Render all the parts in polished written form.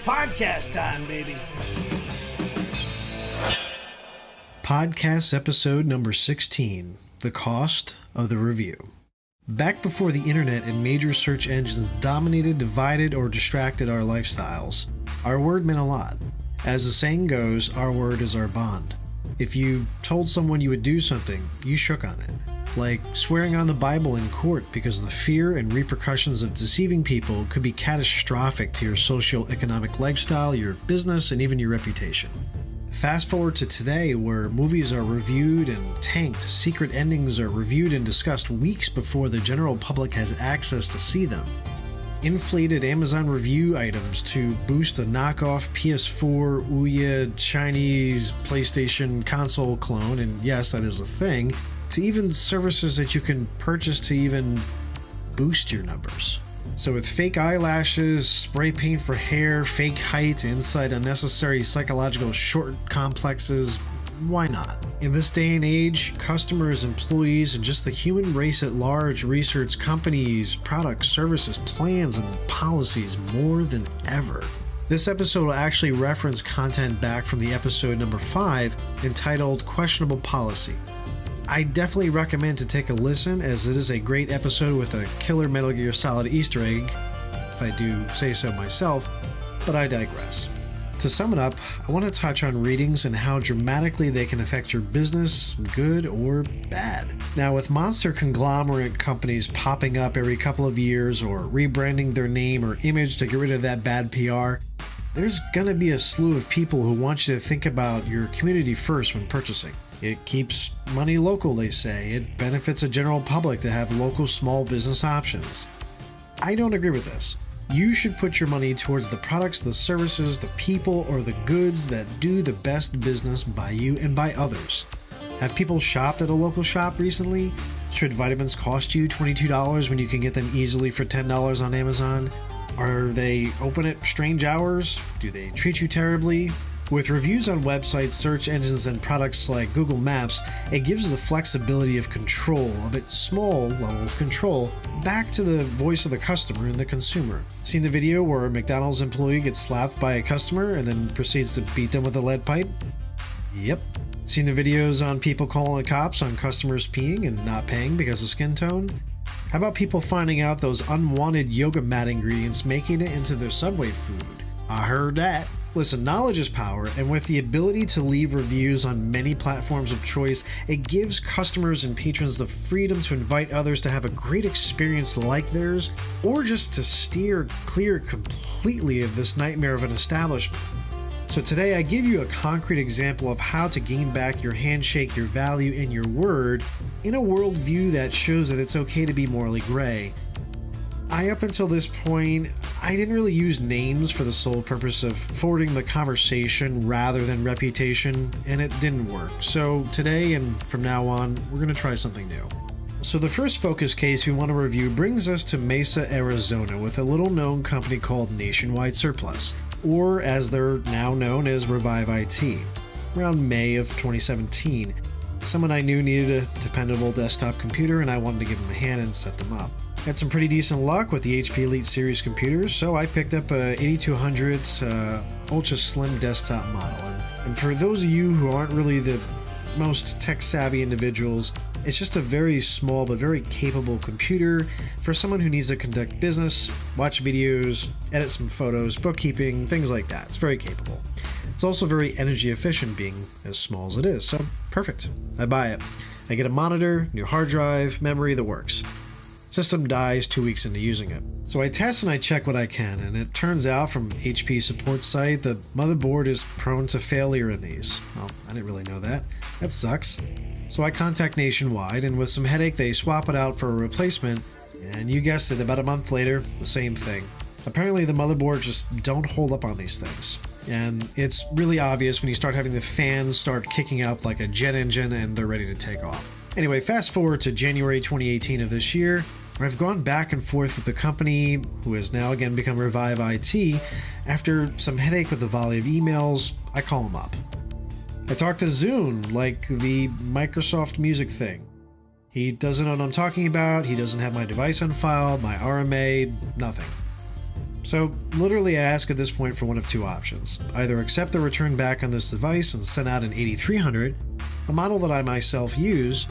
Podcast time, baby. Podcast episode number 16, The Cost of the Review. Back before the internet and major search engines dominated, divided, or distracted our lifestyles, our word meant a lot. As the saying goes, our word is our bond. If you told someone you would do something, you shook on it. Like swearing on the Bible in court because the fear and repercussions of deceiving people could be catastrophic to your socio-economic lifestyle, your business, and even your reputation. Fast forward to today, where movies are reviewed and tanked, secret endings are reviewed and discussed weeks before the general public has access to see them. Inflated Amazon review items to boost a knockoff PS4 Ouya Chinese PlayStation console clone, and yes, that is a thing, to even services that you can purchase to even boost your numbers. So with fake eyelashes, spray paint for hair, fake height, inside unnecessary psychological short complexes, why not? In this day and age, customers, employees, and just the human race at large research companies, products, services, plans, and policies more than ever. This episode will actually reference content back from the episode number 5 entitled Questionable Policy. I definitely recommend to take a listen, as it is a great episode with a killer Metal Gear Solid Easter egg, if I do say so myself, but I digress. To sum it up, I want to touch on readings and how dramatically they can affect your business, good or bad. Now, with monster conglomerate companies popping up every couple of years or rebranding their name or image to get rid of that bad PR, there's gonna be a slew of people who want you to think about your community first when purchasing. It keeps money local, they say. It benefits the general public to have local small business options. I don't agree with this. You should put your money towards the products, the services, the people, or the goods that do the best business by you and by others. Have people shopped at a local shop recently? Should vitamins cost you $22 when you can get them easily for $10 on Amazon? Are they open at strange hours? Do they treat you terribly? With reviews on websites, search engines, and products like Google Maps, it gives the flexibility of control, of its small level of control, back to the voice of the customer and the consumer. Seen the video where a McDonald's employee gets slapped by a customer and then proceeds to beat them with a lead pipe? Yep. Seen the videos on people calling the cops on customers peeing and not paying because of skin tone? How about people finding out those unwanted yoga mat ingredients making it into their Subway food? I heard that. Listen, knowledge is power, and with the ability to leave reviews on many platforms of choice, it gives customers and patrons the freedom to invite others to have a great experience like theirs, or just to steer clear completely of this nightmare of an establishment. So today I give you a concrete example of how to gain back your handshake, your value, and your word in a worldview that shows that it's okay to be morally gray. Up until this point, I didn't really use names for the sole purpose of forwarding the conversation rather than reputation, and it didn't work. So today and from now on, we're going to try something new. So the first focus case we want to review brings us to Mesa, Arizona, with a little-known company called Nationwide Surplus, or as they're now known as Revive IT. Around May of 2017, someone I knew needed a dependable desktop computer, and I wanted to give them a hand and set them up. Had some pretty decent luck with the HP Elite Series computers, so I picked up a 8200 ultra slim desktop model. And for those of you who aren't really the most tech-savvy individuals, it's just a very small but very capable computer for someone who needs to conduct business, watch videos, edit some photos, bookkeeping, things like that. It's very capable. It's also very energy efficient, being as small as it is, so perfect. I buy it. I get a monitor, new hard drive, memory, the works. System dies 2 weeks into using it. So I test and I check what I can, and it turns out from HP support site, the motherboard is prone to failure in these. Well, I didn't really know that. That sucks. So I contact Nationwide, and with some headache they swap it out for a replacement, and you guessed it, about a month later, the same thing. Apparently the motherboards just don't hold up on these things. And it's really obvious when you start having the fans start kicking up like a jet engine and they're ready to take off. Anyway, fast forward to January 2018 of this year, where I've gone back and forth with the company, who has now again become Revive IT. After some headache with the volley of emails, I call them up. I talk to Zune, like the Microsoft Music thing. He doesn't know what I'm talking about, he doesn't have my device on file, my RMA, nothing. So literally I ask at this point for one of two options. Either accept the return back on this device and send out an 8300, a model that I myself use,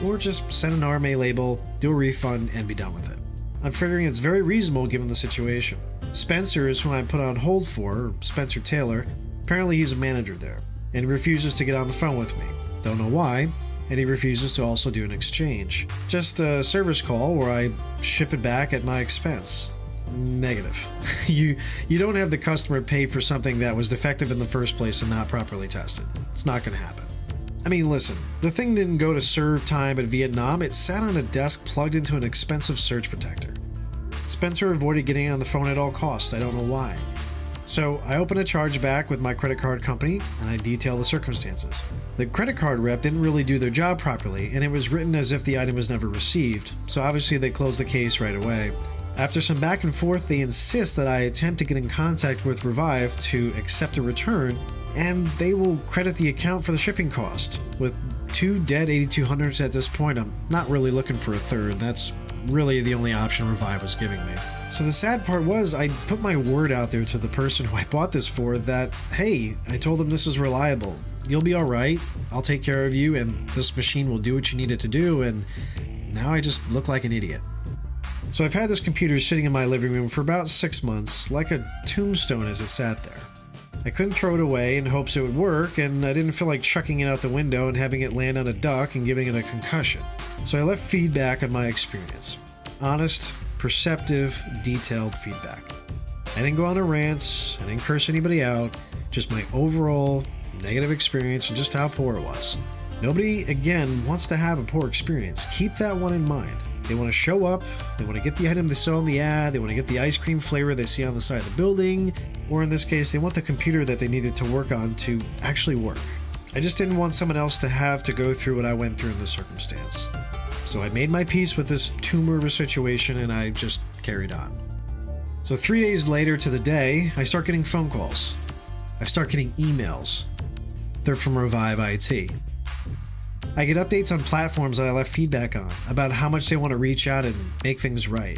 or just send an RMA label, do a refund, and be done with it. I'm figuring it's very reasonable given the situation. Spencer is who I put on hold for, or Spencer Taylor. Apparently he's a manager there, and he refuses to get on the phone with me. Don't know why, and he refuses to also do an exchange. Just a service call where I ship it back at my expense. Negative. You don't have the customer pay for something that was defective in the first place and not properly tested. It's not going to happen. I mean, listen, the thing didn't go to serve time at Vietnam, it sat on a desk plugged into an expensive surge protector. Spencer avoided getting on the phone at all costs, I don't know why. So I open a chargeback with my credit card company and I detail the circumstances. The credit card rep didn't really do their job properly and it was written as if the item was never received, so obviously they closed the case right away. After some back and forth, they insist that I attempt to get in contact with Revive to accept a return, and they will credit the account for the shipping cost. With 2 dead 8200s at this point, I'm not really looking for a third. That's really the only option Revive was giving me. So the sad part was I put my word out there to the person who I bought this for that, hey, I told them this is reliable. You'll be alright, I'll take care of you, and this machine will do what you need it to do, and now I just look like an idiot. So I've had this computer sitting in my living room for about 6 months, like a tombstone as it sat there. I couldn't throw it away in hopes it would work, and I didn't feel like chucking it out the window and having it land on a duck and giving it a concussion. So I left feedback on my experience. Honest, perceptive, detailed feedback. I didn't go on a rant, I didn't curse anybody out, just my overall negative experience and just how poor it was. Nobody, again, wants to have a poor experience. Keep that one in mind. They want to show up, they want to get the item they saw in the ad, they want to get the ice cream flavor they see on the side of the building, or in this case, they want the computer that they needed to work on to actually work. I just didn't want someone else to have to go through what I went through in this circumstance. So I made my peace with this tumor of a situation and I just carried on. So 3 days later to the day, I start getting phone calls. I start getting emails. They're from Revive IT. I get updates on platforms that I left feedback on about how much they want to reach out and make things right.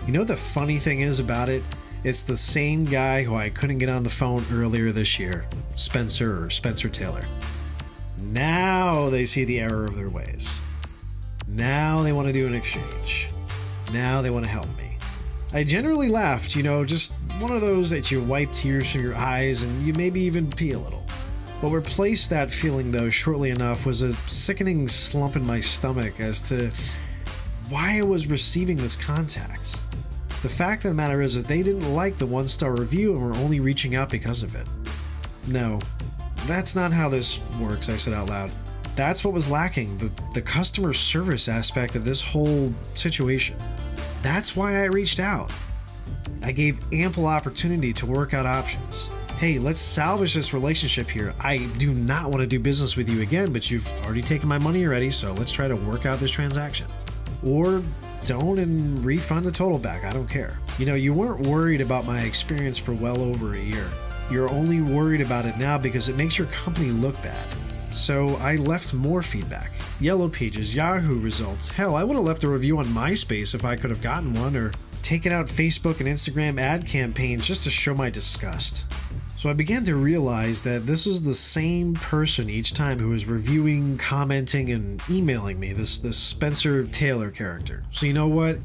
You know the funny thing is about it? It's the same guy who I couldn't get on the phone earlier this year, Spencer or Spencer Taylor. Now they see the error of their ways. Now they want to do an exchange. Now they want to help me. I generally laughed, just one of those that you wipe tears from your eyes and you maybe even pee a little. What replaced that feeling, though, shortly enough was a sickening slump in my stomach as to why I was receiving this contact. The fact of the matter is that they didn't like the 1-star review and were only reaching out because of it. No, that's not how this works, I said out loud. That's what was lacking, the customer service aspect of this whole situation. That's why I reached out. I gave ample opportunity to work out options. Hey, let's salvage this relationship here. I do not want to do business with you again, but you've already taken my money already, so let's try to work out this transaction. Or don't and refund the total back, I don't care. You weren't worried about my experience for well over a year. You're only worried about it now because it makes your company look bad. So I left more feedback. Yellow Pages, Yahoo results. Hell, I would have left a review on MySpace if I could have gotten one, or taken out Facebook and Instagram ad campaigns just to show my disgust. So I began to realize that this is the same person each time who is reviewing, commenting, and emailing me, this Spencer Taylor character. So you know what?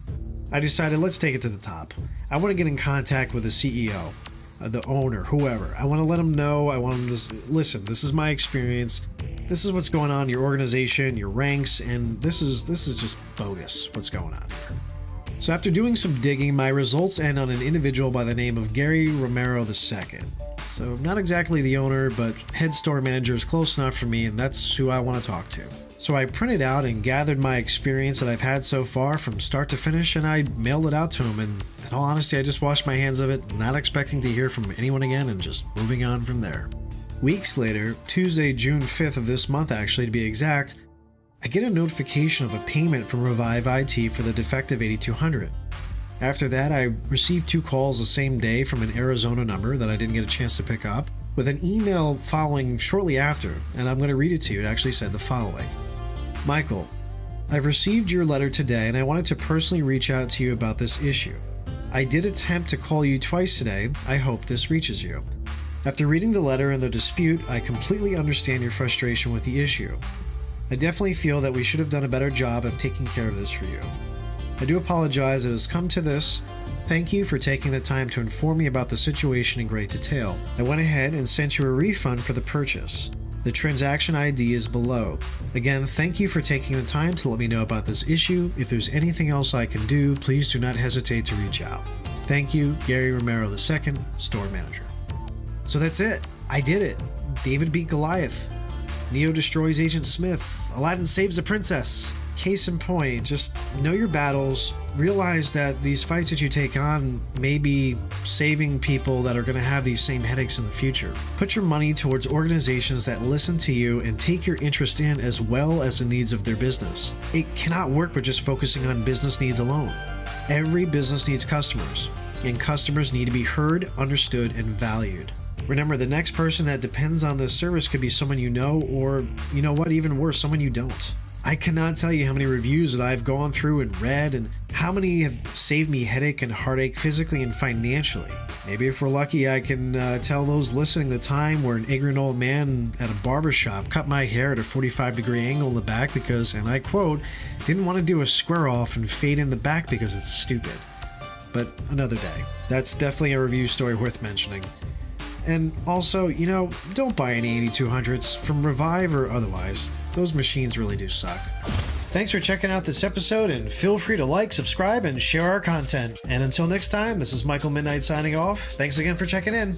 I decided let's take it to the top. I want to get in contact with the CEO, the owner, whoever. I want to let him know, I want him to listen, this is my experience, this is what's going on in your organization, your ranks, and this is just bogus what's going on here. So after doing some digging, my results end on an individual by the name of Gary Romero II. So not exactly the owner, but head store manager is close enough for me, and that's who I want to talk to. So I printed out and gathered my experience that I've had so far from start to finish, and I mailed it out to him, and in all honesty, I just washed my hands of it, not expecting to hear from anyone again, and just moving on from there. Weeks later, Tuesday, June 5th of this month actually to be exact, I get a notification of a payment from Revive IT for the defective 8200. After that, I received 2 calls the same day from an Arizona number that I didn't get a chance to pick up, with an email following shortly after, and I'm going to read it to you. It actually said the following. Michael, I've received your letter today and I wanted to personally reach out to you about this issue. I did attempt to call you twice today. I hope this reaches you. After reading the letter and the dispute, I completely understand your frustration with the issue. I definitely feel that we should have done a better job of taking care of this for you. I do apologize it has come to this. Thank you for taking the time to inform me about the situation in great detail. I went ahead and sent you a refund for the purchase. The transaction ID is below. Again, thank you for taking the time to let me know about this issue. If there's anything else I can do, please do not hesitate to reach out. Thank you, Gary Romero II, Store Manager. So that's it. I did it. David beat Goliath. Neo destroys Agent Smith. Aladdin saves the princess. Case in point, just know your battles. Realize that these fights that you take on may be saving people that are going to have these same headaches in the future. Put your money towards organizations that listen to you and take your interest in as well as the needs of their business. It cannot work with just focusing on business needs alone. Every business needs customers, and customers need to be heard, understood, and valued. Remember, the next person that depends on this service could be someone you know, or you know what, even worse, someone you don't. I cannot tell you how many reviews that I've gone through and read, and how many have saved me headache and heartache physically and financially. Maybe if we're lucky, I can tell those listening the time where an ignorant old man at a barbershop cut my hair at a 45-degree angle in the back because, and I quote, didn't want to do a square off and fade in the back because it's stupid. But another day. That's definitely a review story worth mentioning. And also, don't buy any 8200s from Revive or otherwise. Those machines really do suck. Thanks for checking out this episode, and feel free to like, subscribe, and share our content. And until next time, this is Michael Midnight signing off. Thanks again for checking in.